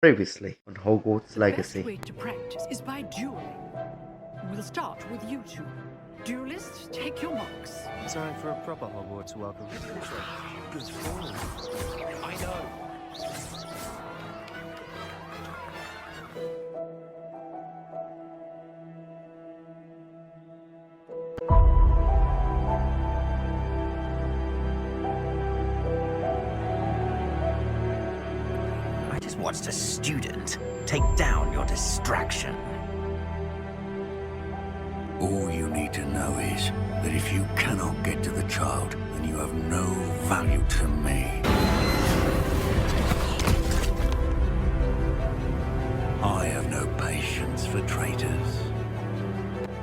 Previously on Hogwarts The Legacy. best way to practice is by dueling. We'll start with you two. Duelists, take your marks. Time for a proper Hogwarts welcome. Good form. I know. I just watched a student take down your distraction. All you need to know is that if you cannot get to the child, then you have no value to me. I have no patience for traitors.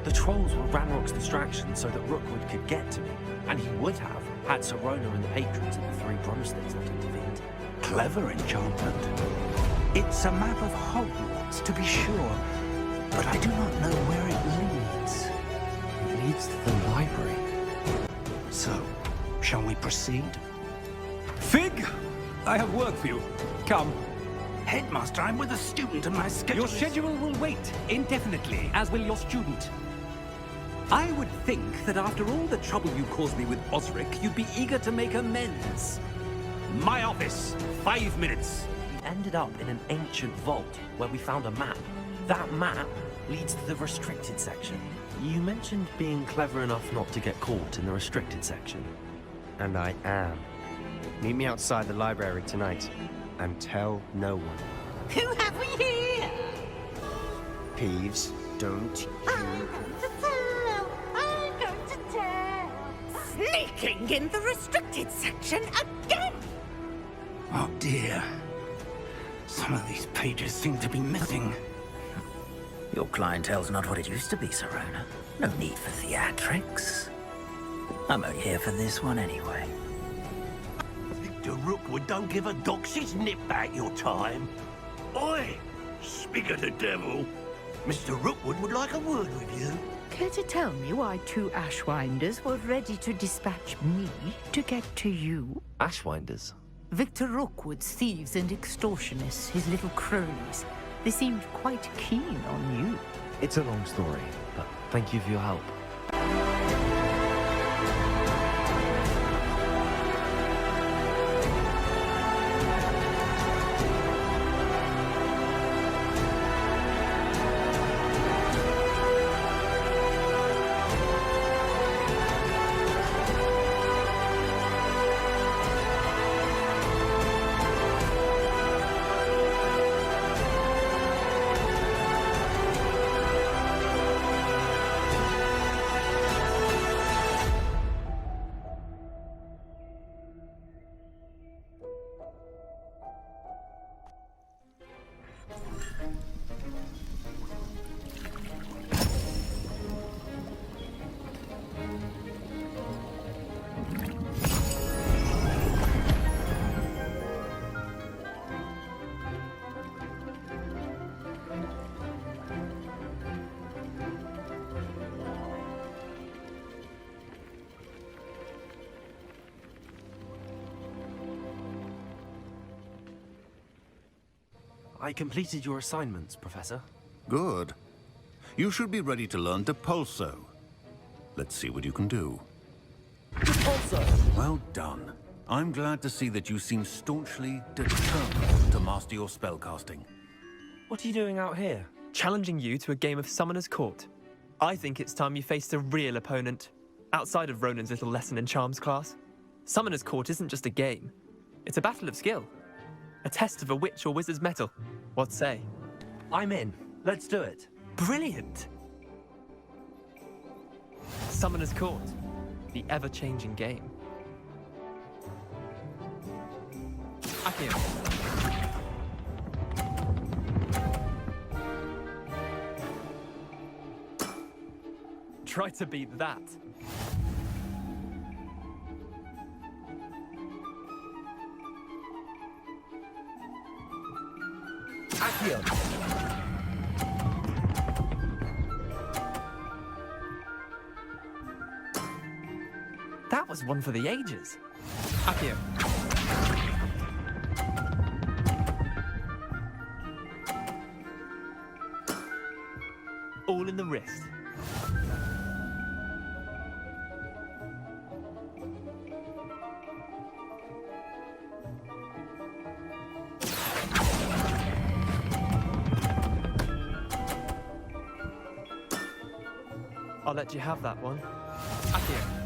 The trolls were Ranrock's distraction so that Rookwood could get to me, and he would have had Serona and the patrons of the Three Broomsticks not intervened. Clever enchantment. It's a map of Hogwarts, to be sure, but I do not know where it leads. It leads to the library. So, shall we proceed? Fig! I have work for you. Come. Headmaster, I'm with a student and my schedule Your schedule will wait indefinitely, as will your student. I would think that after all the trouble you caused me with Osric, you'd be eager to make amends. My office, 5 minutes. We ended up in an ancient vault where we found a map. That map leads to the restricted section. You mentioned being clever enough not to get caught in the restricted section. And I am. Meet me outside the library tonight, and tell no one. Who have we here? Peeves, don't you... I'm going to tell. Sneaking in the restricted section again! Oh dear. Some of these pages seem to be missing. Your clientele's not what it used to be, Serona. No need for theatrics. I'm only here for this one anyway. Victor Rookwood don't give a doxy's nip back your time. Oi! Speak of the devil. Mr. Rookwood would like a word with you. Care to tell me why two Ashwinders were ready to dispatch me to get to you? Ashwinders? Victor Rookwood's thieves and extortionists, his little cronies. They seemed quite keen on you. It's a long story, but thank you for your help. I completed your assignments, Professor. Good. You should be ready to learn Depulso. Let's see what you can do. Also, Well done. I'm glad to see that you seem staunchly determined to master your spellcasting. what are you doing out here? Challenging you to a game of Summoner's Court. I think it's time you faced a real opponent, outside of Ronan's little lesson in charms class. Summoner's Court isn't just a game. It's a battle of skill. A test of a witch or wizard's mettle. What say? I'm in. Let's do it. Brilliant! Summoner's Court. The ever-changing game. Accio. Try to beat that. Accio. That was one for the ages. Accio. all in the wrist. I'll let you have that one. Accio.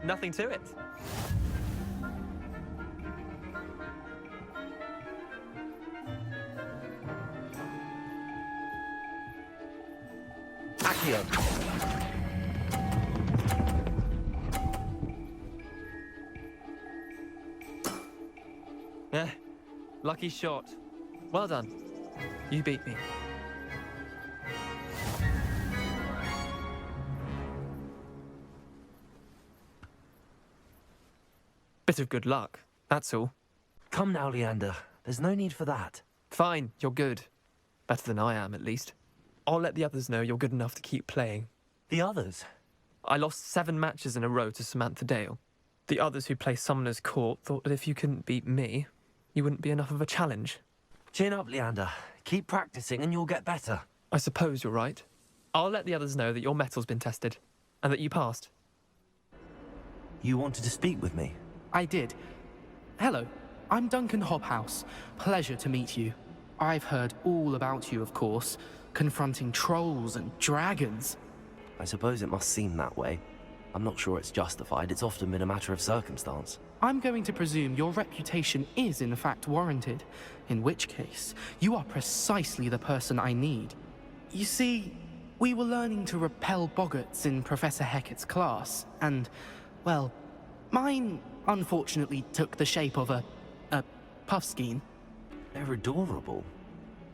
Nothing to it. Accio. Eh, lucky shot. Well done. You beat me. Bit of good luck, that's all. Come now, Leander. There's no need for that. Fine, you're good. Better than I am, at least. I'll let the others know you're good enough to keep playing. The others? I lost 7 matches in a row to Samantha Dale. The others who play Summoner's Court thought that if you couldn't beat me, you wouldn't be enough of a challenge. Chin up, Leander. Keep practicing and you'll get better. I suppose you're right. I'll let the others know that your metal's been tested, and that you passed. You wanted to speak with me? I did. Hello, I'm Duncan Hobhouse. Pleasure to meet you. I've heard all about you, of course, confronting trolls and dragons. I suppose it must seem that way. I'm not sure it's justified. It's often been a matter of circumstance. I'm going to presume your reputation is in fact warranted, in which case, you are precisely the person I need. You see, we were learning to repel boggarts in Professor Hecat's class, and, well, mine unfortunately took the shape of a puffskein. They're adorable.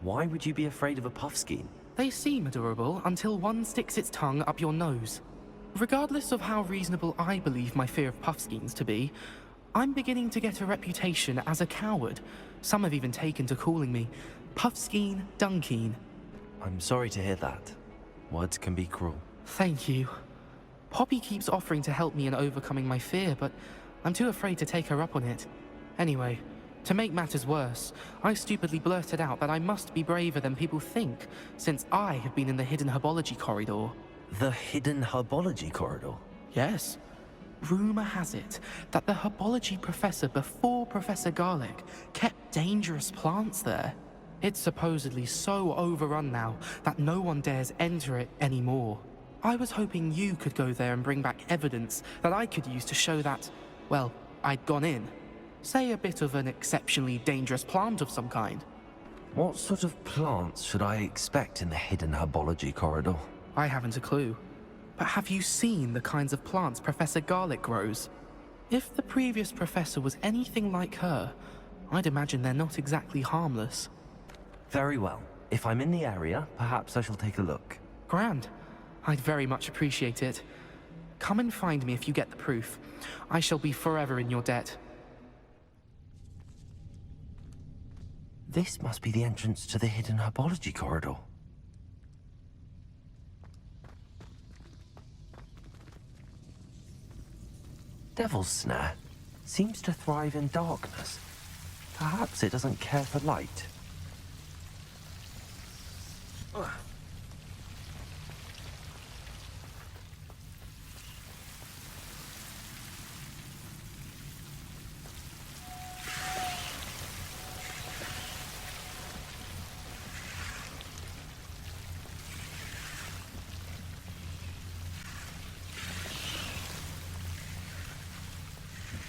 Why would you be afraid of a puffskein? They seem adorable until one sticks its tongue up your nose. Regardless of how reasonable I believe my fear of puffskeins to be, I'm beginning to get a reputation as a coward. Some have even taken to calling me Puffskeen Dunkeen. I'm sorry to hear that. Words can be cruel. Thank you. Poppy keeps offering to help me in overcoming my fear, but I'm too afraid to take her up on it. Anyway, to make matters worse, I stupidly blurted out that I must be braver than people think, since I have been in the hidden herbology corridor. The hidden herbology corridor? Yes. Rumor has it that the herbology professor before Professor Garlic kept dangerous plants there. It's supposedly so overrun now that no one dares enter it anymore. I was hoping you could go there and bring back evidence that I could use to show that, well, I'd gone in. Say a bit of an exceptionally dangerous plant of some kind. What sort of plants should I expect in the hidden herbology corridor? I haven't a clue. But have you seen the kinds of plants Professor Garlic grows? If the previous professor was anything like her, I'd imagine they're not exactly harmless. Very well. If I'm in the area, perhaps I shall take a look. Grand. I'd very much appreciate it. Come and find me if you get the proof. I shall be forever in your debt. This must be the entrance to the hidden herbology corridor. Devil's Snare seems to thrive in darkness. Perhaps it doesn't care for light.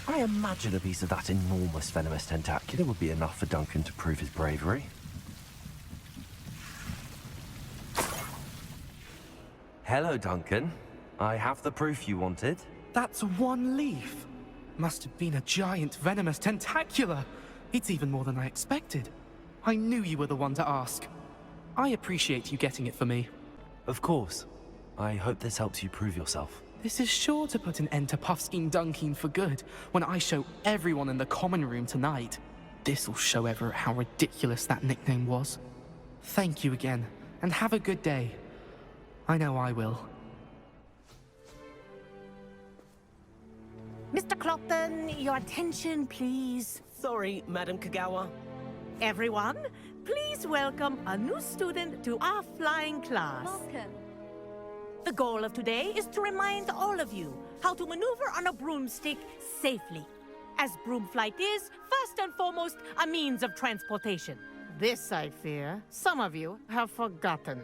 I imagine a piece of that enormous venomous tentacular would be enough for Duncan to prove his bravery. Hello, Duncan. I have the proof you wanted. That's one leaf. Must have been a giant venomous tentacula. It's even more than I expected. I knew you were the one to ask. I appreciate you getting it for me. Of course. I hope this helps you prove yourself. This is sure to put an end to Puffskeen Dunkeen for good when I show everyone in the common room tonight. This'll show Everett how ridiculous that nickname was. Thank you again, and have a good day. I know I will. Mr. Clopton, your attention, please. Sorry, Madam Kagawa. Everyone, please welcome a new student to our flying class. Welcome. The goal of today is to remind all of you how to maneuver on a broomstick safely, as broom flight is, first and foremost, a means of transportation. This, I fear, some of you have forgotten.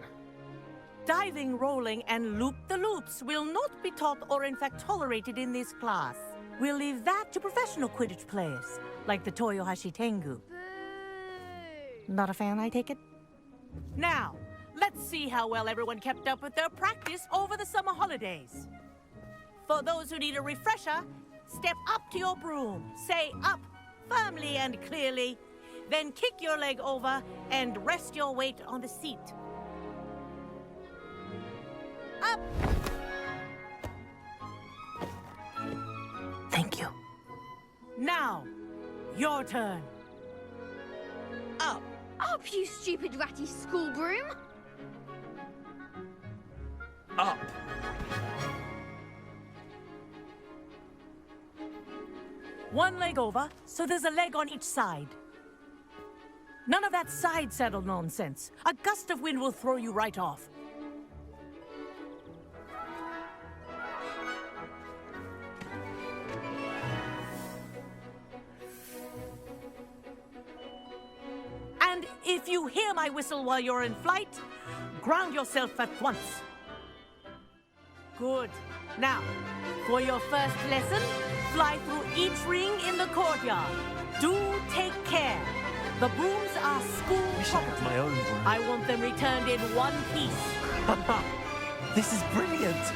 Diving, rolling, and loop-the-loops will not be taught or in fact tolerated in this class. We'll leave that to professional Quidditch players, like the Toyohashi Tengu. Not a fan, I take it? Now, let's see how well everyone kept up with their practice over the summer holidays. For those who need a refresher, step up to your broom, say up firmly and clearly, then kick your leg over and rest your weight on the seat. Up! Thank you. Now, your turn. Up. Up, you stupid ratty school broom! Up. One leg over, so there's a leg on each side. None of that side saddle nonsense. A gust of wind will throw you right off. And if you hear my whistle while you're in flight, ground yourself at once. Good. Now, for your first lesson, fly through each ring in the courtyard. Do take care. The brooms are school Wish I had property. my own broom. I want them returned in one piece. This is brilliant.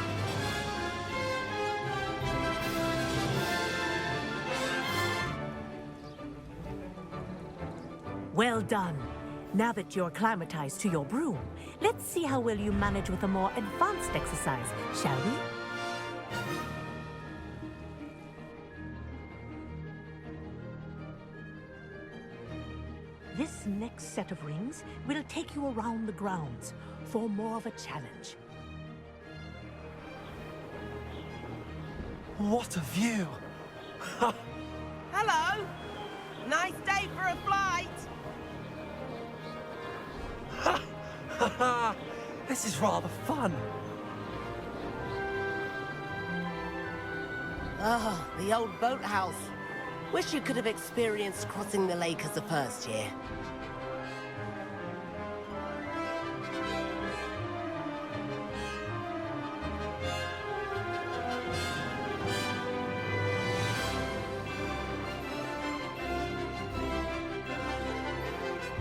Well done. Now that you're acclimatized to your broom, let's see how well you manage with a more advanced exercise, shall we? This next set of rings will take you around the grounds for more of a challenge. What a view. Hello. Nice day for a flight. This is rather fun. Ah, the old boathouse. Wish you could have experienced crossing the lake as a first year.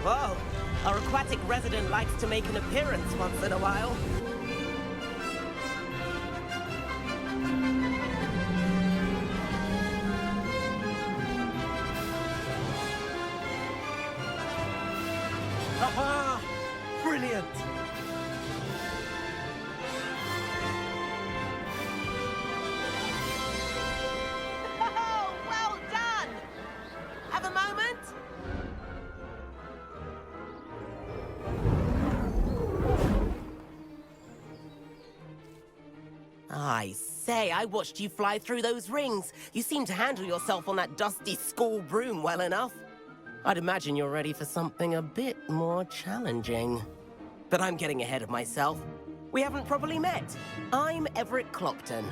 Whoa, our aquatic resident likes to make an appearance once in a while. Aha! Brilliant. Oh, well done! Have a moment? I say, I watched you fly through those rings. You seem to handle yourself on that dusty school broom well enough. I'd imagine you're ready for something a bit more challenging. But I'm getting ahead of myself. We haven't properly met. I'm Everett Clopton.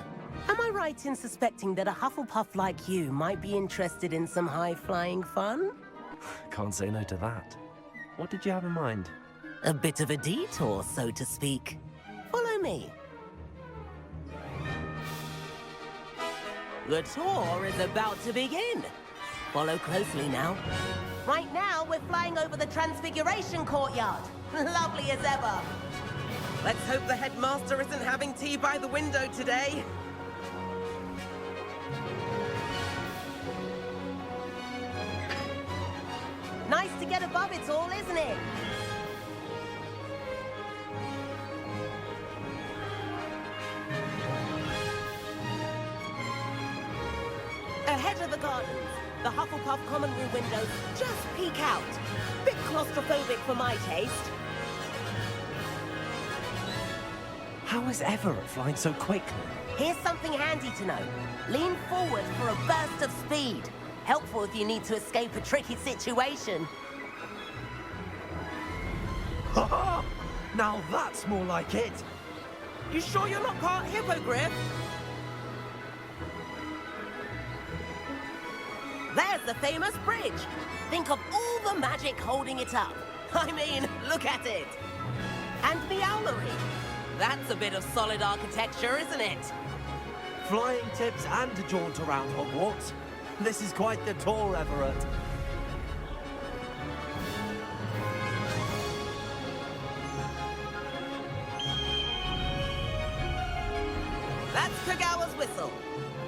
Am I right in suspecting that a Hufflepuff like you might be interested in some high-flying fun? Can't say no to that. What did you have in mind? A bit of a detour, so to speak. Follow me. The tour is about to begin. Follow closely now. Right now, we're flying over the Transfiguration Courtyard. Lovely as ever. Let's hope the headmaster isn't having tea by the window today. Nice to get above it all, isn't it? Ahead of the gardens, the Hufflepuff common room windows just peek out. Bit claustrophobic for my taste. How is Everett flying so quickly? Here's something handy to know. Lean forward for a burst of speed. Helpful if you need to escape a tricky situation. Ha ha! Now that's more like it. You sure you're not part hippogriff? There's the famous bridge. Think of all the magic holding it up. I mean, look at it. And the owlery. That's a bit of solid architecture, isn't it? Flying tips and a jaunt around Hogwarts. This is quite the tour, Everett. That's Kagawa's whistle.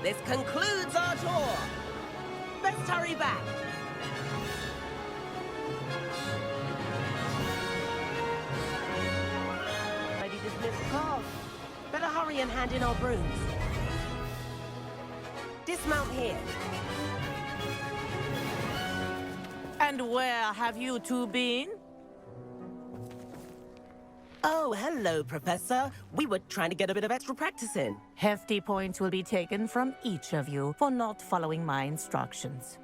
This concludes our tour. Best hurry back. Ready to dismiss the class. Better hurry and hand in our brooms. Dismount here. And where have you two been? Oh, hello, Professor. We were trying to get a bit of extra practice in. Hefty points will be taken from each of you for not following my instructions.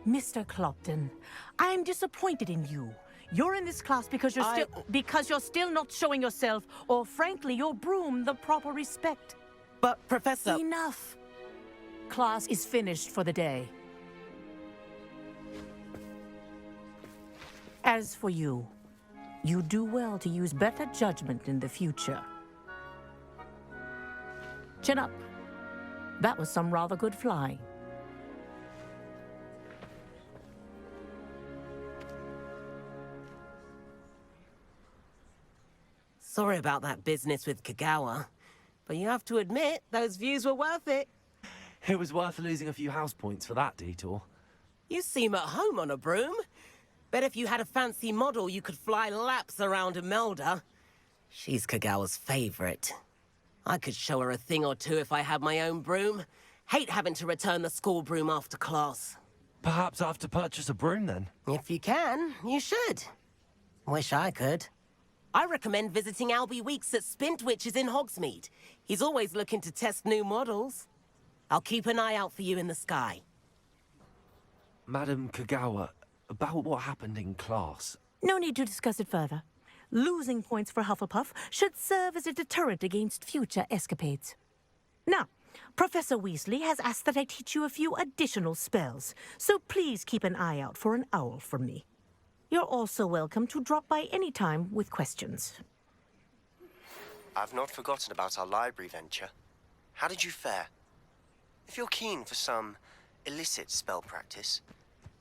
Mr. Clopton, I'm disappointed in you. You're in this class because you're still not showing yourself, or frankly, your broom the proper respect. But, Professor... Enough. Class is finished for the day. As for you, you do well to use better judgment in the future. Chin up. That was some rather good flying. Sorry about that business with Kagawa, but you have to admit, those views were worth it. It was worth losing a few house points for that detour. You seem at home on a broom. Bet if you had a fancy model, you could fly laps around Imelda. She's Kagawa's favorite. I could show her a thing or two if I had my own broom. Hate having to return the school broom after class. Perhaps I have to purchase a broom then? If you can, you should. Wish I could. I recommend visiting Albie Weeks at Spintwitches in Hogsmeade. He's always looking to test new models. I'll keep an eye out for you in the sky. Madam Kagawa, about what happened in class. No need to discuss it further. Losing points for Hufflepuff should serve as a deterrent against future escapades. Now, Professor Weasley has asked that I teach you a few additional spells, so please keep an eye out for an owl from me. You're also welcome to drop by any time with questions. I've not forgotten about our library venture. How did you fare? If you're keen for some illicit spell practice,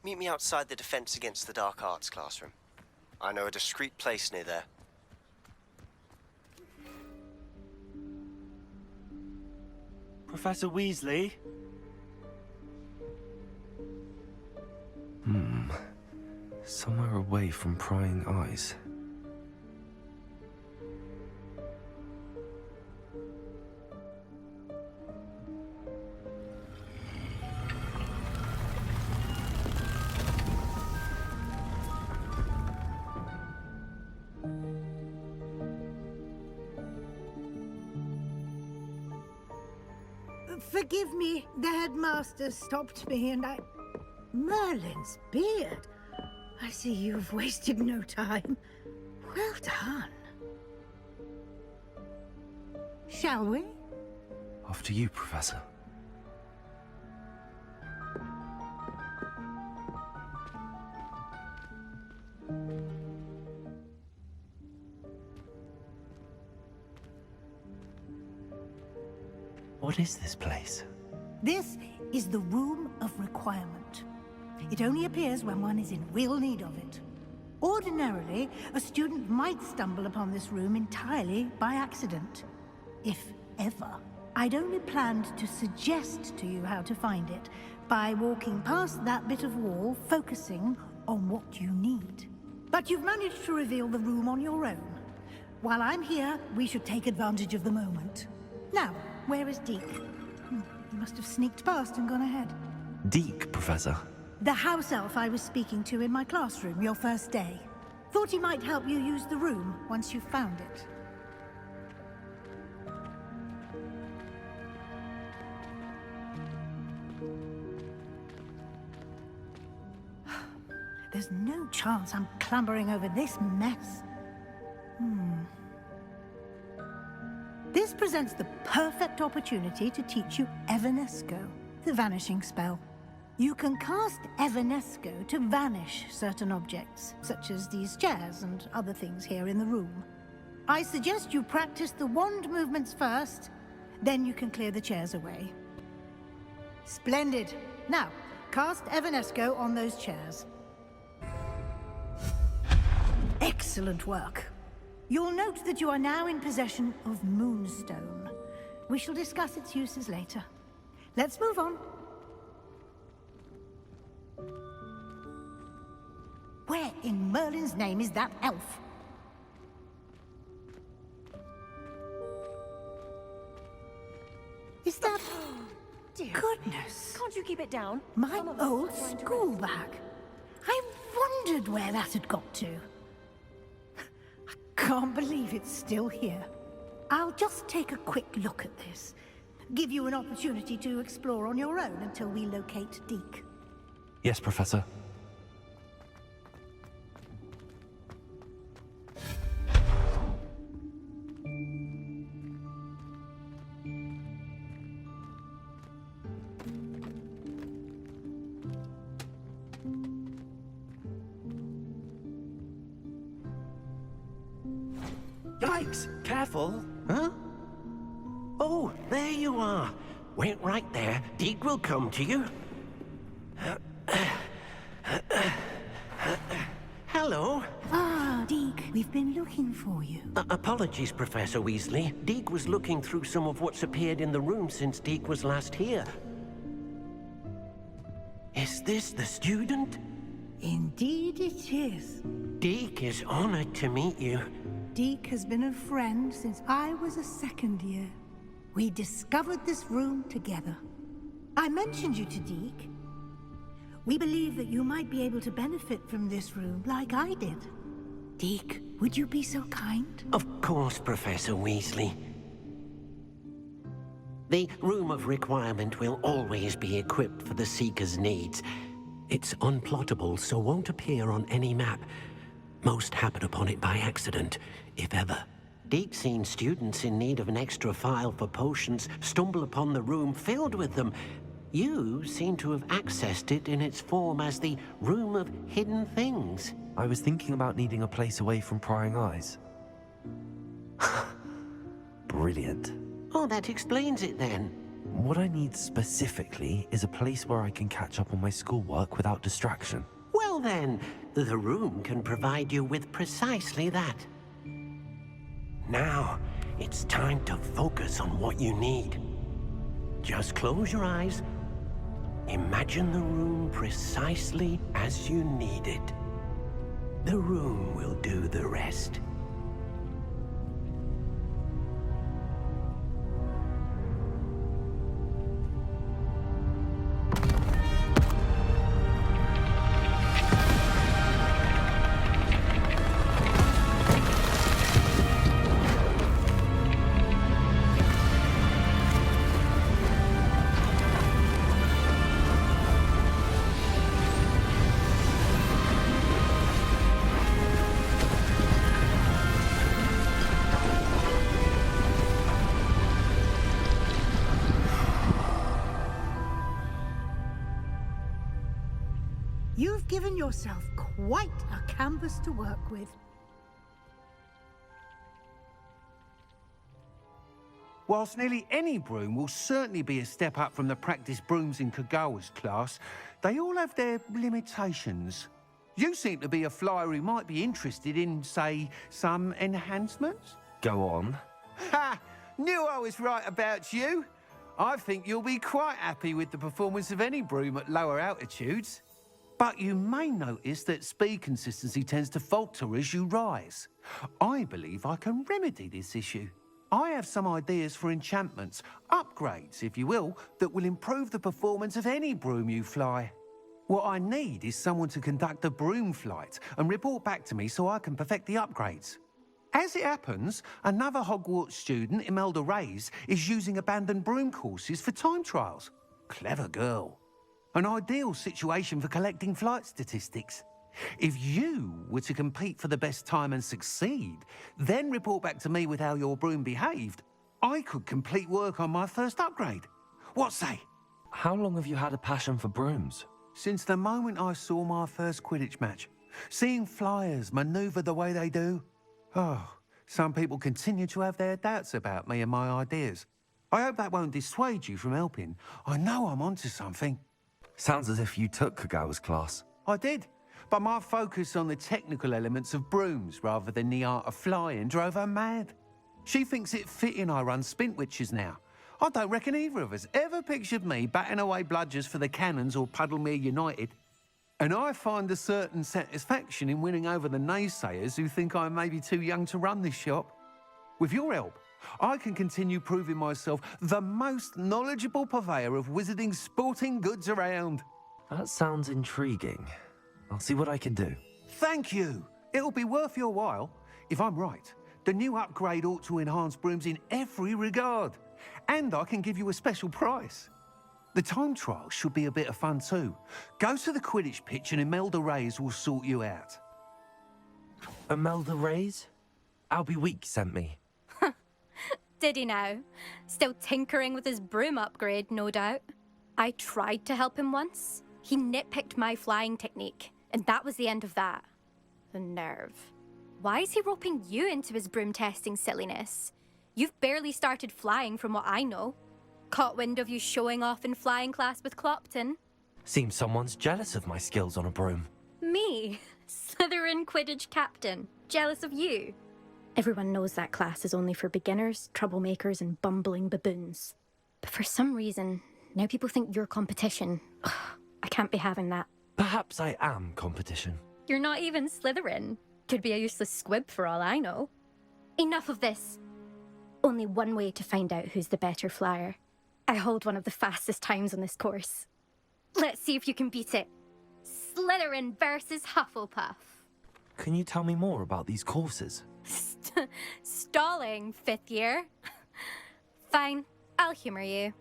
meet me outside the Defense Against the Dark Arts classroom. I know a discreet place near there. Professor Weasley? Somewhere away from prying eyes. Forgive me, the headmaster stopped me and I... Merlin's beard. I see you've wasted no time. Well done. Shall we? Off to you, Professor. What is this place? This is the Room of Requirement. It only appears when one is in real need of it. Ordinarily, a student might stumble upon this room entirely by accident. If ever. I'd only planned to suggest to you how to find it by walking past that bit of wall, focusing on what you need. But you've managed to reveal the room on your own. While I'm here, we should take advantage of the moment. Now, where is Deke? He must have sneaked past and gone ahead. Deke, Professor. The house elf I was speaking to in my classroom your first day. Thought he might help you use the room once you found it. There's no chance I'm clambering over this mess. This presents the perfect opportunity to teach you Evanesco, the vanishing spell. You can cast Evanesco to vanish certain objects, such as these chairs and other things here in the room. I suggest you practice the wand movements first, then you can clear the chairs away. Splendid. Now, cast Evanesco on those chairs. Excellent work. You'll note that you are now in possession of Moonstone. We shall discuss its uses later. Let's move on. Where in Merlin's name is that elf? Is that... Dear. Goodness. Can't you keep it down? My Some of us old are trying to school rest. bag. I wondered where that had got to. I can't believe it's still here. I'll just take a quick look at this. Give you an opportunity to explore on your own until we locate Deke. Yes, Professor. Yikes! Careful! Huh? Oh, there you are. Wait right there. Deke will come to you. Hello. Ah, Deke, we've been looking for you. Apologies, Professor Weasley. Deke was looking through some of what's appeared in the room since Deke was last here. Is this the student? Indeed it is. Deke is honored to meet you. Deke has been a friend since I was a second year. We discovered this room together. I mentioned you to Deke. We believe that you might be able to benefit from this room like I did. Deke, would you be so kind? Of course, Professor Weasley. The Room of Requirement will always be equipped for the Seeker's needs. It's unplottable, so won't appear on any map. Most happen upon it by accident, if ever. Deke's seen students in need of an extra file for potions stumble upon the room filled with them. You seem to have accessed it in its form as the Room of Hidden Things. I was thinking about needing a place away from prying eyes. Brilliant. Oh, that explains it then. What I need specifically is a place where I can catch up on my schoolwork without distraction. Well then, the room can provide you with precisely that. Now, it's time to focus on what you need. Just close your eyes. Imagine the room precisely as you need it. The room will do the rest. You've given yourself quite a canvas to work with. Whilst nearly any broom will certainly be a step up from the practice brooms in Kagawa's class, they all have their limitations. You seem to be a flyer who might be interested in, say, some enhancements? Go on. Ha! Knew I was right about you. I think you'll be quite happy with the performance of any broom at lower altitudes. But you may notice that speed consistency tends to falter as you rise. I believe I can remedy this issue. I have some ideas for enchantments, upgrades, if you will, that will improve the performance of any broom you fly. What I need is someone to conduct a broom flight and report back to me so I can perfect the upgrades. As it happens, another Hogwarts student, Imelda Reyes, is using abandoned broom courses for time trials. Clever girl. An ideal situation for collecting flight statistics. If you were to compete for the best time and succeed, then report back to me with how your broom behaved, I could complete work on my first upgrade. What say? How long have you had a passion for brooms? Since the moment I saw my first Quidditch match, seeing flyers manoeuvre the way they do. Oh, some people continue to have their doubts about me and my ideas. I hope that won't dissuade you from helping. I know I'm onto something. Sounds as if you took Kagawa's class. I did, but my focus on the technical elements of brooms rather than the art of flying drove her mad. She thinks it fitting I run Spintwitches now. I don't reckon either of us ever pictured me batting away bludgers for the Cannons or Puddlemere United. And I find a certain satisfaction in winning over the naysayers who think I may be too young to run this shop. With your help, I can continue proving myself the most knowledgeable purveyor of wizarding sporting goods around. That sounds intriguing. I'll see what I can do. Thank you. It'll be worth your while. If I'm right, the new upgrade ought to enhance brooms in every regard. And I can give you a special price. The time trial should be a bit of fun too. Go to the Quidditch pitch and Imelda Reyes will sort you out. Imelda Reyes? Albie Week sent me. Did he now? Still tinkering with his broom upgrade, no doubt. I tried to help him once. He nitpicked my flying technique, and that was the end of that. The nerve. Why is he roping you into his broom testing silliness? You've barely started flying from what I know. Caught wind of you showing off in flying class with Clopton. Seems someone's jealous of my skills on a broom. Me? Slytherin Quidditch captain. Jealous of you? Everyone knows that class is only for beginners, troublemakers, and bumbling baboons. But for some reason, now people think you're competition. Ugh, I can't be having that. Perhaps I am competition. You're not even Slytherin. Could be a useless squib for all I know. Enough of this. Only one way to find out who's the better flyer. I hold one of the fastest times on this course. Let's see if you can beat it. Slytherin versus Hufflepuff. Can you tell me more about these courses? Stalling, 5th year. Fine, I'll humour you.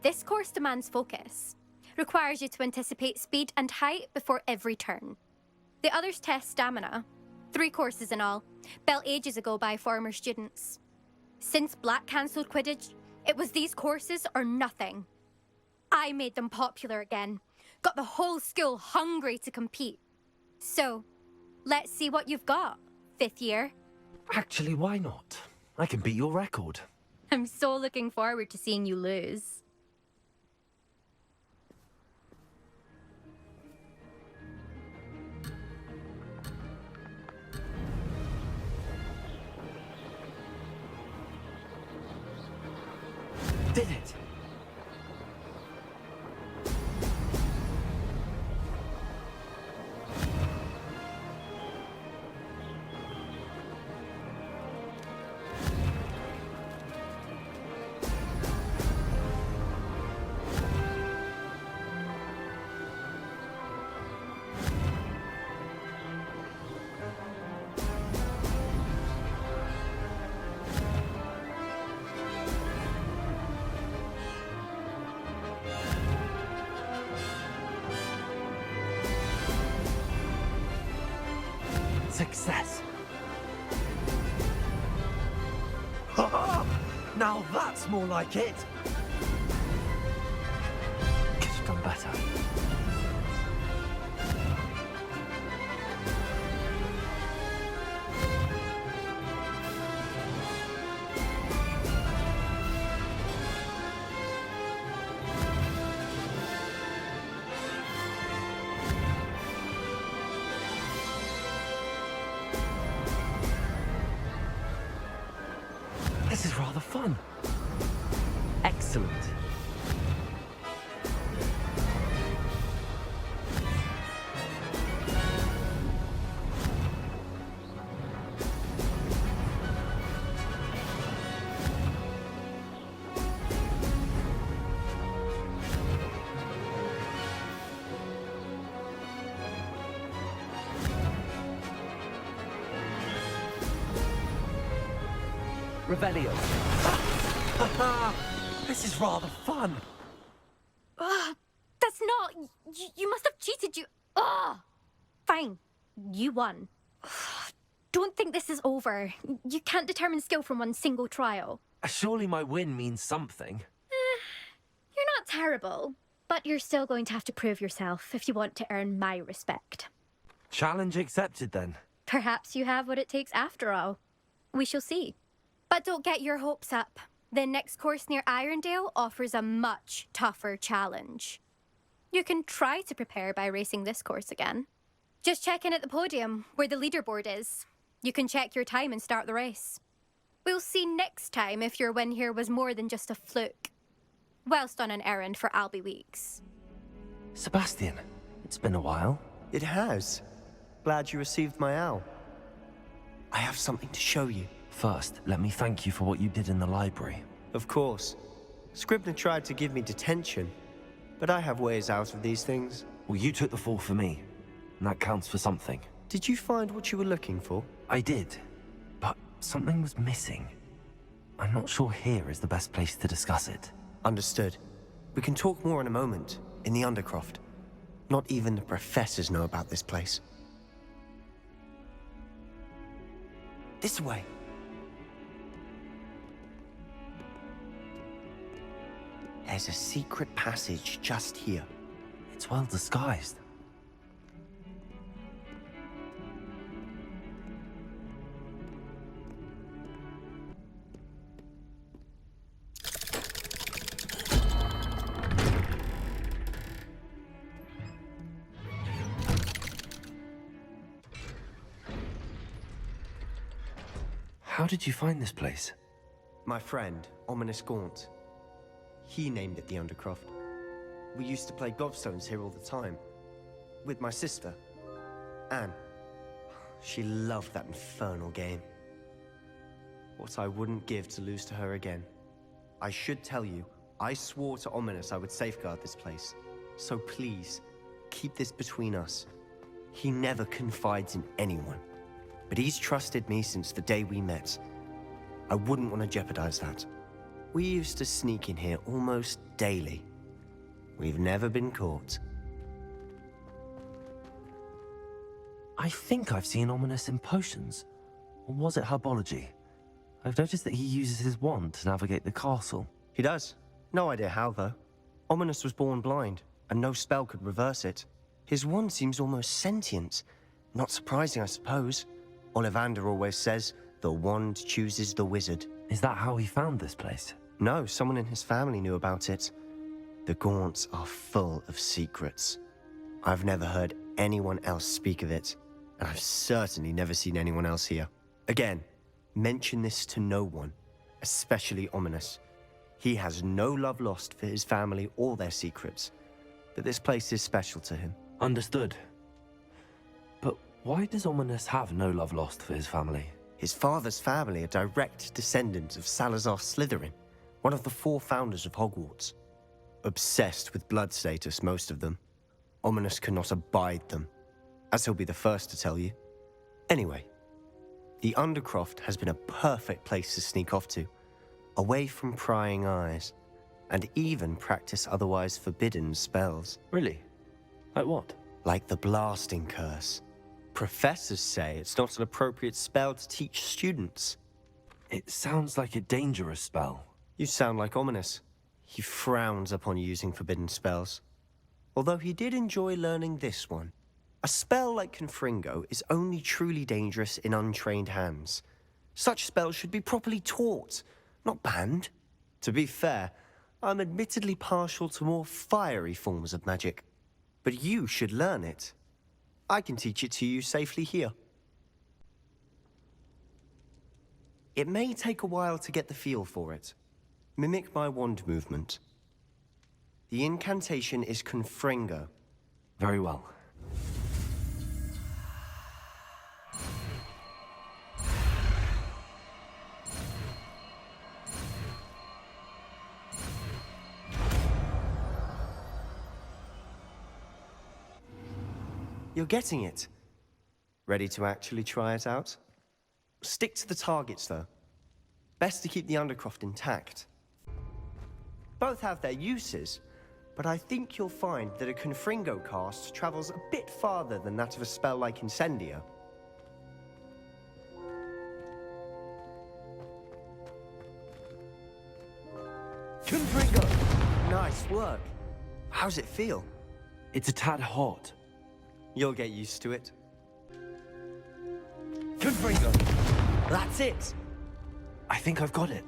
This course demands focus. Requires you to anticipate speed and height before every turn. The others test stamina. 3 courses in all, built ages ago by former students. Since Black cancelled Quidditch, it was these courses or nothing. I made them popular again. Got the whole school hungry to compete. So, let's see what you've got, 5th year. Actually, why not? I can beat your record. I'm so looking forward to seeing you lose. Did it! Success. Now that's more like it. Could have done better. This is rather fun. Excellent. Revelio. This is rather fun. That's not... You must have cheated, you... Ugh! Fine. You won. Don't think this is over. You can't determine skill from one single trial. Surely my win means something. You're not terrible, but you're still going to have to prove yourself if you want to earn my respect. Challenge accepted then. Perhaps you have what it takes after all. We shall see. But don't get your hopes up. The next course near Irondale offers a much tougher challenge. You can try to prepare by racing this course again. Just check in at the podium, where the leaderboard is. You can check your time and start the race. We'll see next time if your win here was more than just a fluke. Whilst on an errand for Albie Weeks. Sebastian, it's been a while. It has. Glad you received my owl. I have something to show you. First, let me thank you for what you did in the library. Of course. Scribner tried to give me detention, but I have ways out of these things. Well, you took the fall for me, and that counts for something. Did you find what you were looking for? I did, but something was missing. I'm not sure here is the best place to discuss it. Understood. We can talk more in a moment, in the Undercroft. Not even the professors know about this place. This way. There's a secret passage just here. It's well disguised. How did you find this place? My friend, Ominous Gaunt. He named it the Undercroft. We used to play gobstones here all the time. With my sister, Anne. She loved that infernal game. What I wouldn't give to lose to her again. I should tell you, I swore to Ominous I would safeguard this place. So please, keep this between us. He never confides in anyone. But he's trusted me since the day we met. I wouldn't want to jeopardize that. We used to sneak in here almost daily. We've never been caught. I think I've seen Ominous in potions. Or was it herbology? I've noticed that he uses his wand to navigate the castle. He does. No idea how, though. Ominous was born blind, and no spell could reverse it. His wand seems almost sentient. Not surprising, I suppose. Ollivander always says, the wand chooses the wizard. Is that how he found this place? No, someone in his family knew about it. The Gaunts are full of secrets. I've never heard anyone else speak of it, and I've certainly never seen anyone else here. Again, mention this to no one, especially Ominous. He has no love lost for his family or their secrets, but this place is special to him. Understood. But why does Ominous have no love lost for his family? His father's family are direct descendants of Salazar Slytherin, one of the 4 founders of Hogwarts. Obsessed with blood status, most of them. Ominous cannot abide them, as he'll be the first to tell you. Anyway, the Undercroft has been a perfect place to sneak off to, away from prying eyes, and even practice otherwise forbidden spells. Really? Like what? Like the Blasting Curse. Professors say it's not an appropriate spell to teach students. It sounds like a dangerous spell. You sound like Ominous. He frowns upon using forbidden spells. Although he did enjoy learning this one. A spell like Confringo is only truly dangerous in untrained hands. Such spells should be properly taught, not banned. To be fair, I'm admittedly partial to more fiery forms of magic. But you should learn it. I can teach it to you safely here. It may take a while to get the feel for it. Mimic my wand movement. The incantation is Confringo. Very well. You're getting it. Ready to actually try it out? Stick to the targets, though. Best to keep the Undercroft intact. Both have their uses, but I think you'll find that a Confringo cast travels a bit farther than that of a spell like Incendio. Confringo! Nice work. How's it feel? It's a tad hot. You'll get used to it. Confringo! That's it! I think I've got it.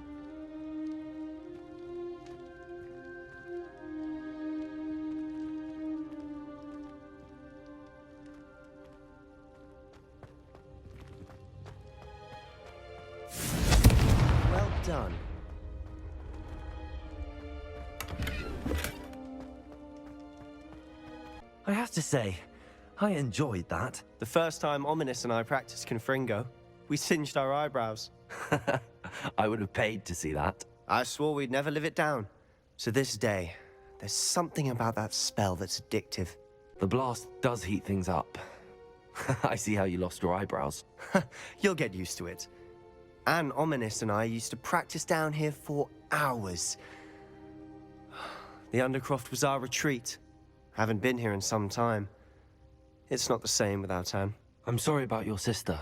Well done. I have to say, I enjoyed that. The first time Ominous and I practiced Confringo, we singed our eyebrows. I would have paid to see that. I swore we'd never live it down. So this day, there's something about that spell that's addictive. The blast does heat things up. I see how you lost your eyebrows. You'll get used to it. Anne, Ominous and I used to practice down here for hours. The Undercroft was our retreat. Haven't been here in some time. It's not the same without Anne. I'm sorry about your sister.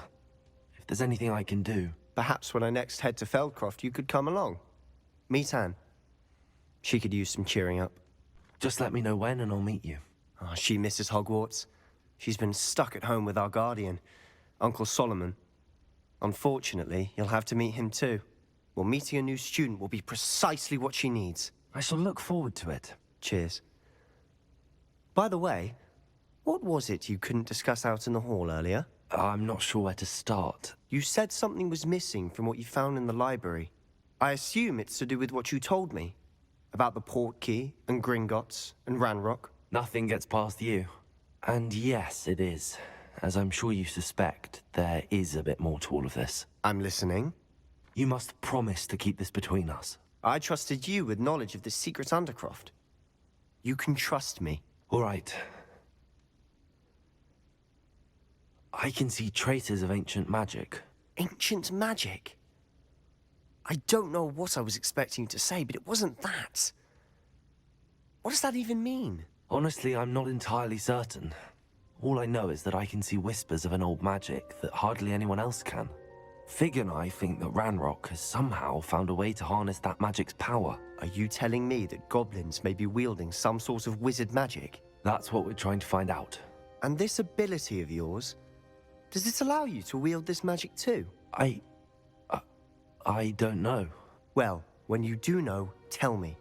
If there's anything I can do... Perhaps when I next head to Feldcroft, you could come along. Meet Anne. She could use some cheering up. Just let me know when and I'll meet you. Oh, she misses Hogwarts. She's been stuck at home with our guardian, Uncle Solomon. Unfortunately, you'll have to meet him too. Well, meeting a new student will be precisely what she needs. I shall look forward to it. Cheers. By the way, what was it you couldn't discuss out in the hall earlier? I'm not sure where to start. You said something was missing from what you found in the library. I assume it's to do with what you told me. About the Portkey, and Gringotts, and Ranrock. Nothing gets past you. And yes, it is. As I'm sure you suspect, there is a bit more to all of this. I'm listening. You must promise to keep this between us. I trusted you with knowledge of the secret Undercroft. You can trust me. All right. I can see traces of ancient magic. Ancient magic? I don't know what I was expecting you to say, but it wasn't that. What does that even mean? Honestly, I'm not entirely certain. All I know is that I can see whispers of an old magic that hardly anyone else can. Fig and I think that Ranrock has somehow found a way to harness that magic's power. Are you telling me that goblins may be wielding some sort of wizard magic? That's what we're trying to find out. And this ability of yours, does it allow you to wield this magic too? I don't know. Well, when you do know, tell me.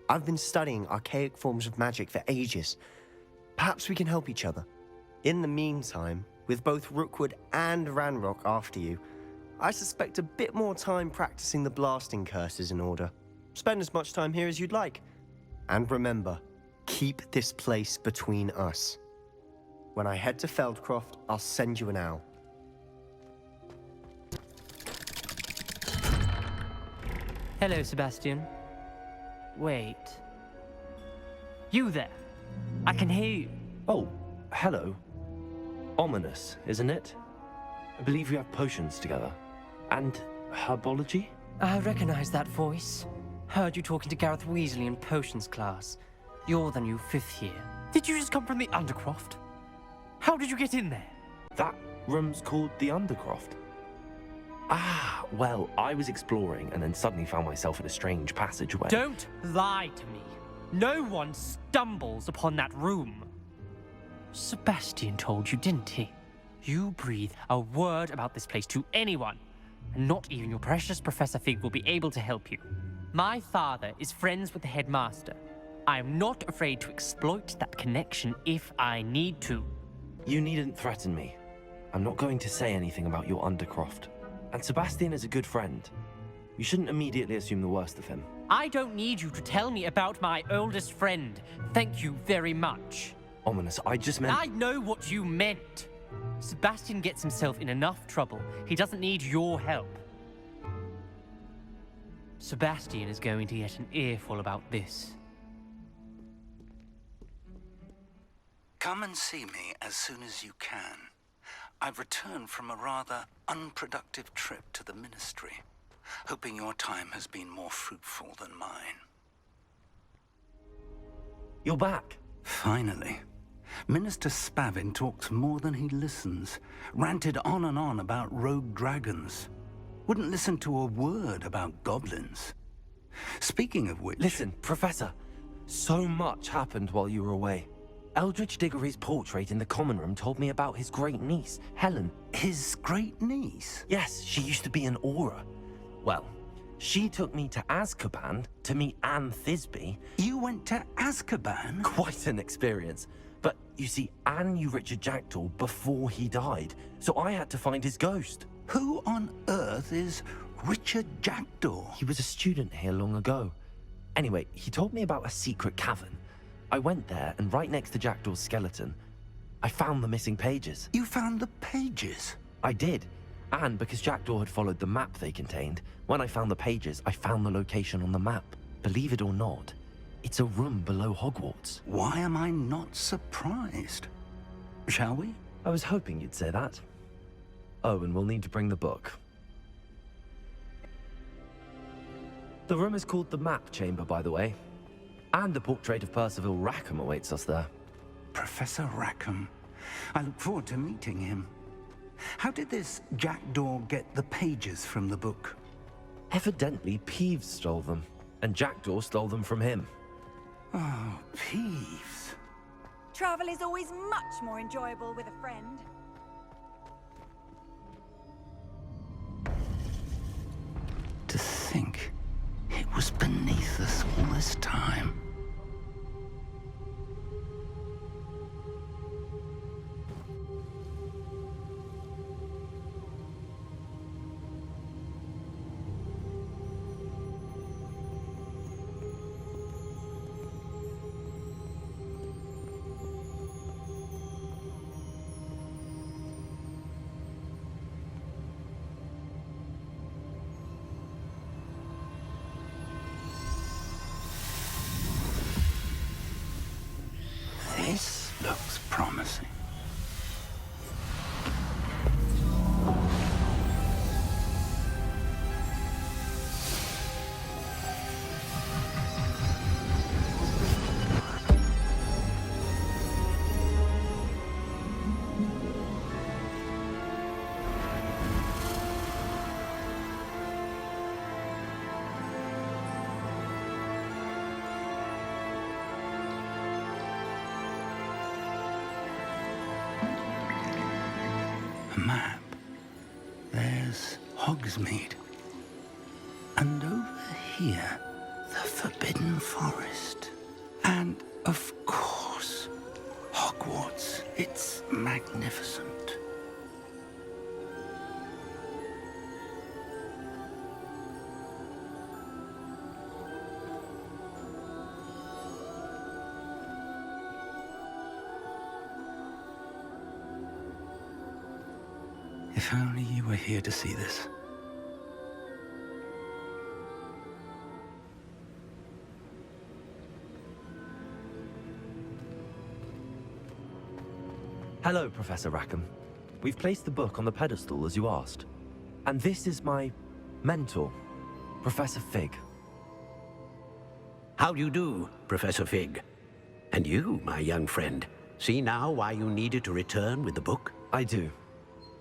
I've been studying archaic forms of magic for ages. Perhaps we can help each other. In the meantime, with both Rookwood and Ranrock after you, I suspect a bit more time practicing the blasting curse is in order. Spend as much time here as you'd like. And remember, keep this place between us. When I head to Feldcroft, I'll send you an owl. Hello, Sebastian. Wait. You there? I can hear you. Oh, hello. Ominous, isn't it? I believe we have potions together. And herbology? I recognize that voice. Heard you talking to Gareth Weasley in potions class. You're the new 5th year. Did you just come from the Undercroft? How did you get in there? That room's called the Undercroft. Ah, well, I was exploring and then suddenly found myself in a strange passageway. Don't lie to me. No one stumbles upon that room. Sebastian told you, didn't he? You breathe a word about this place to anyone, and not even your precious Professor Fig will be able to help you. My father is friends with the headmaster. I am not afraid to exploit that connection if I need to. You needn't threaten me. I'm not going to say anything about your Undercroft. And Sebastian is a good friend. You shouldn't immediately assume the worst of him. I don't need you to tell me about my oldest friend. Thank you very much. Ominous, I just meant... I know what you meant. Sebastian gets himself in enough trouble. He doesn't need your help. Sebastian is going to get an earful about this. Come and see me as soon as you can. I've returned from a rather unproductive trip to the Ministry, hoping your time has been more fruitful than mine. you're back. Finally. Minister Spavin talks more than he listens. Ranted on and on about rogue dragons. Wouldn't listen to a word about goblins. Speaking of which... Listen, Professor, so much happened while you were away. Eldridge Diggory's portrait in the common room told me about his great niece, Helen. His great niece? Yes, she used to be an Auror. Well, she took me to Azkaban to meet Anne Thisbe. You went to Azkaban? Quite an experience. But you see, Anne knew Richard Jackdaw before he died, so I had to find his ghost. Who on earth is Richard Jackdaw? He was a student here long ago. Anyway, he told me about a secret cavern. I went there, and right next to Jackdaw's skeleton, I found the missing pages. You found the pages? I did. And because Jackdaw had followed the map they contained, when I found the pages, I found the location on the map. Believe it or not, it's a room below Hogwarts. Why am I not surprised? Shall we? I was hoping you'd say that. Oh, and we'll need to bring the book. The room is called the Map Chamber, by the way. And the portrait of Percival Rackham awaits us there. Professor Rackham. I look forward to meeting him. How did this Jackdaw get the pages from the book? Evidently, Peeves stole them, and Jackdaw stole them from him. Oh, Peeves. Travel is always much more enjoyable with a friend. To think it was beneath us all this time. This looks promising. Map. There's Hogsmeade. And over here, the Forbidden Forest. And, of course, Hogwarts. It's magnificent. If only you were here to see this. Hello, Professor Rackham. We've placed the book on the pedestal as you asked. And this is my mentor, Professor Fig. How do you do, Professor Fig? And you, my young friend, see now why you needed to return with the book? I do.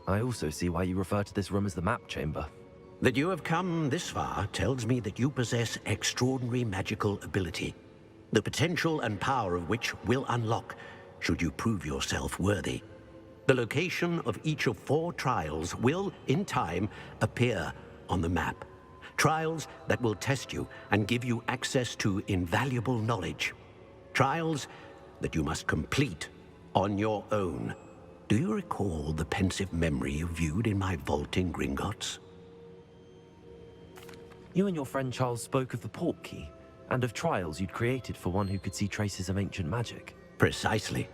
I also see why you refer to this room as the Map Chamber. That you have come this far tells me that you possess extraordinary magical ability, the potential and power of which will unlock should you prove yourself worthy. The location of each of 4 trials will, in time, appear on the map. Trials that will test you and give you access to invaluable knowledge. Trials that you must complete on your own. Do you recall the pensive memory you viewed in my vault in Gringotts? You and your friend Charles spoke of the Portkey, and of trials you'd created for one who could see traces of ancient magic. Precisely.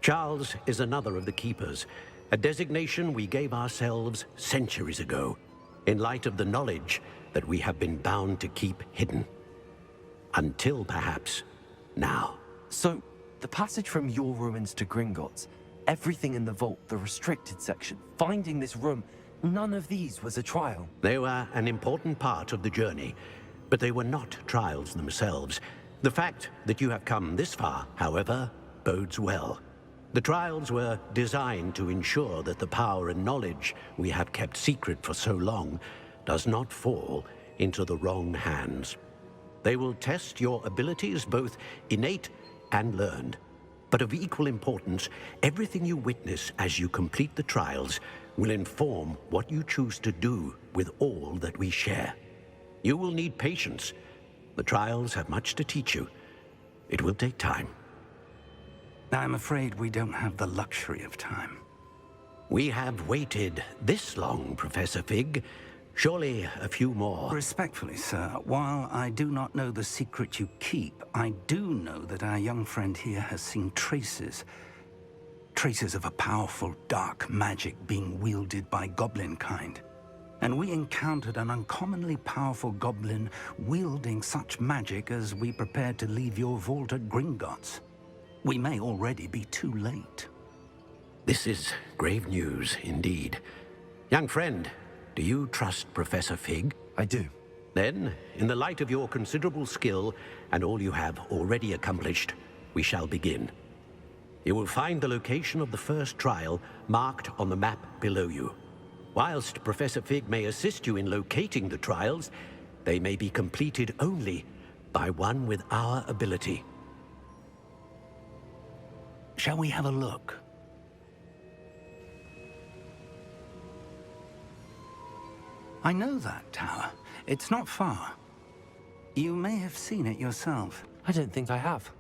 Charles is another of the Keepers, a designation we gave ourselves centuries ago, in light of the knowledge that we have been bound to keep hidden. Until, perhaps, now. So, the passage from your ruins to Gringotts, everything in the vault, the restricted section, finding this room, none of these was a trial. They were an important part of the journey, but they were not trials themselves. The fact that you have come this far, however, bodes well. The trials were designed to ensure that the power and knowledge we have kept secret for so long does not fall into the wrong hands. They will test your abilities, both innate and learned. But of equal importance, everything you witness as you complete the trials will inform what you choose to do with all that we share. You will need patience. The trials have much to teach you. It will take time. I'm afraid we don't have the luxury of time. We have waited this long, Professor Fig. Surely a few more. Respectfully, sir, while I do not know the secret you keep, I do know that our young friend here has seen traces of a powerful dark magic being wielded by goblin kind. And we encountered an uncommonly powerful goblin wielding such magic as we prepared to leave your vault at Gringotts. We may already be too late. This is grave news indeed. Young friend, do you trust Professor Fig? I do. Then, in the light of your considerable skill and all you have already accomplished, we shall begin. You will find the location of the first trial marked on the map below you. Whilst Professor Fig may assist you in locating the trials, they may be completed only by one with our ability. Shall we have a look? I know that tower. It's not far. You may have seen it yourself. I don't think I have.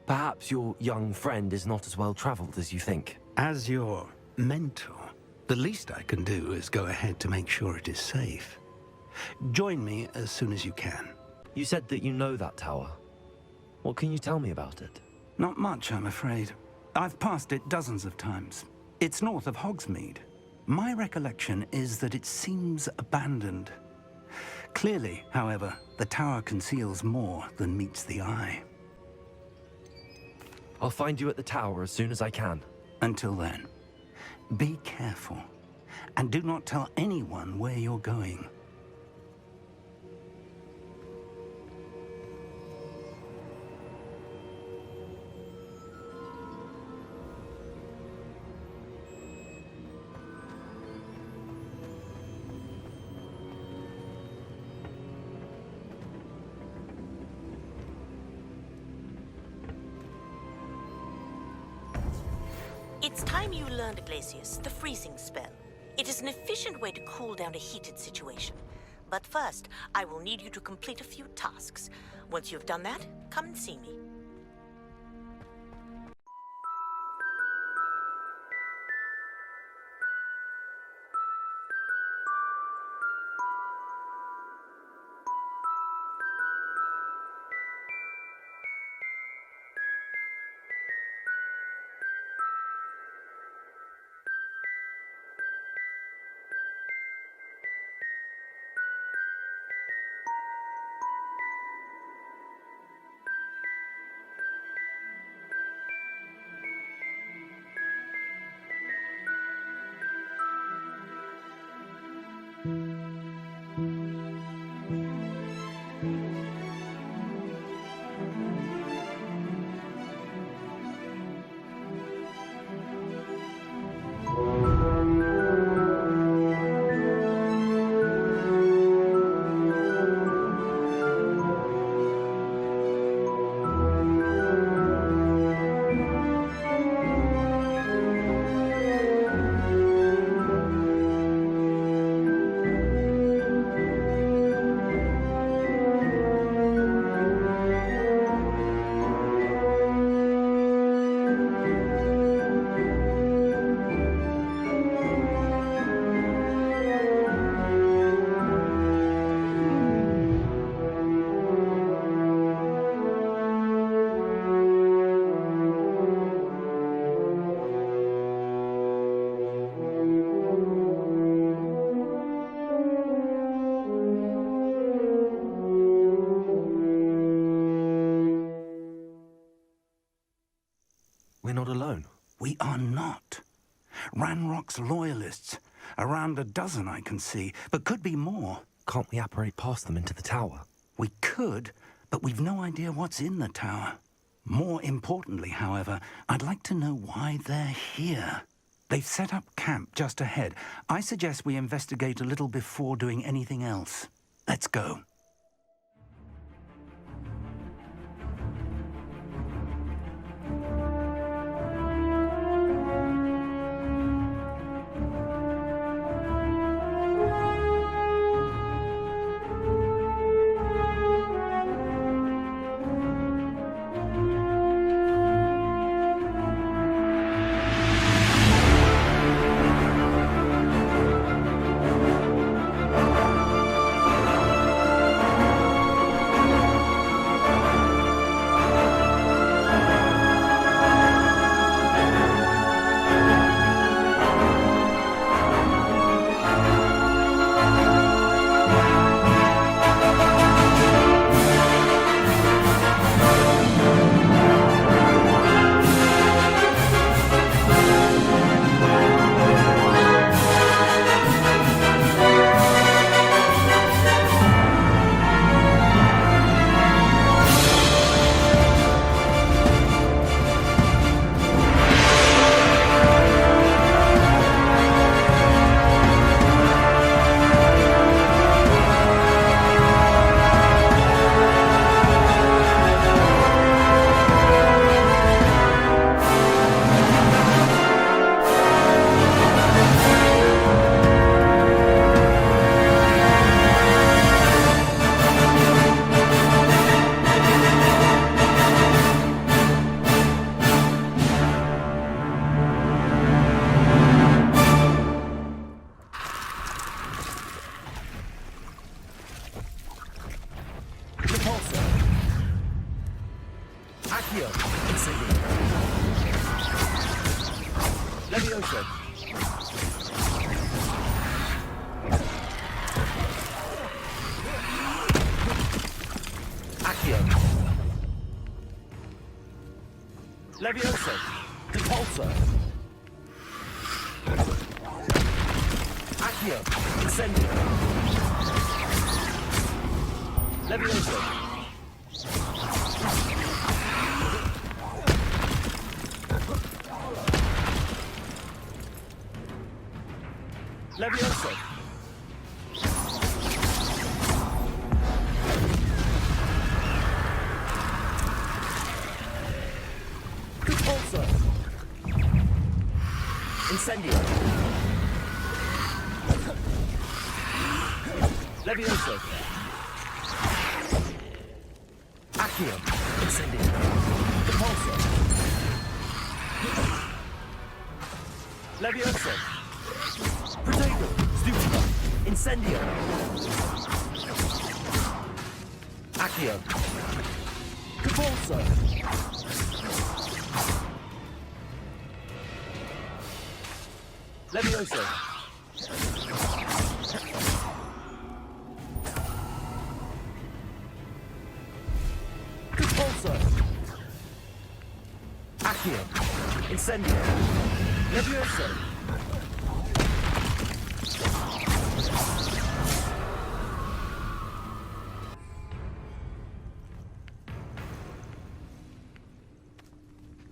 Perhaps your young friend is not as well traveled as you think. As your mentor, the least I can do is go ahead to make sure it is safe. Join me as soon as you can. You said that you know that tower. What can you tell me about it? Not much, I'm afraid. I've passed it dozens of times. It's north of Hogsmeade. My recollection is that it seems abandoned. Clearly, however, the tower conceals more than meets the eye. I'll find you at the tower as soon as I can. Until then, be careful, and do not tell anyone where you're going. It's time you learned, Glacius, the freezing spell. It is an efficient way to cool down a heated situation. But first, I will need you to complete a few tasks. Once you've done that, come and see me. We're not alone. We are not. Ranrock's loyalists. Around a dozen I can see, but could be more. Can't we apparate past them into the tower? We could, but we've no idea what's in the tower. More importantly, however, I'd like to know why they're here. They've set up camp just ahead. I suggest we investigate a little before doing anything else. Let's go. Levioso! Repulsor! Accio! Incendio! Levioso! Levioso! Repulsor! Incendio! Levioso! Accio! Incendio! Repulsor! Levioso! Protego! Stupido! Incendio! Accio! Repulsor! Levioso! Repulsor! Accio! Incendio! Levioso!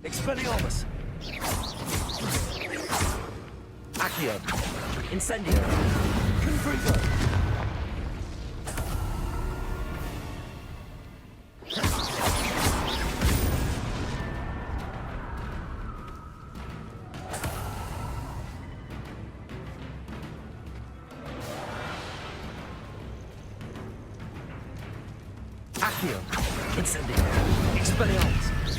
Expelliarmus! Accio! Incendio! Confringo! Accio! Incendio! Expelliarmus!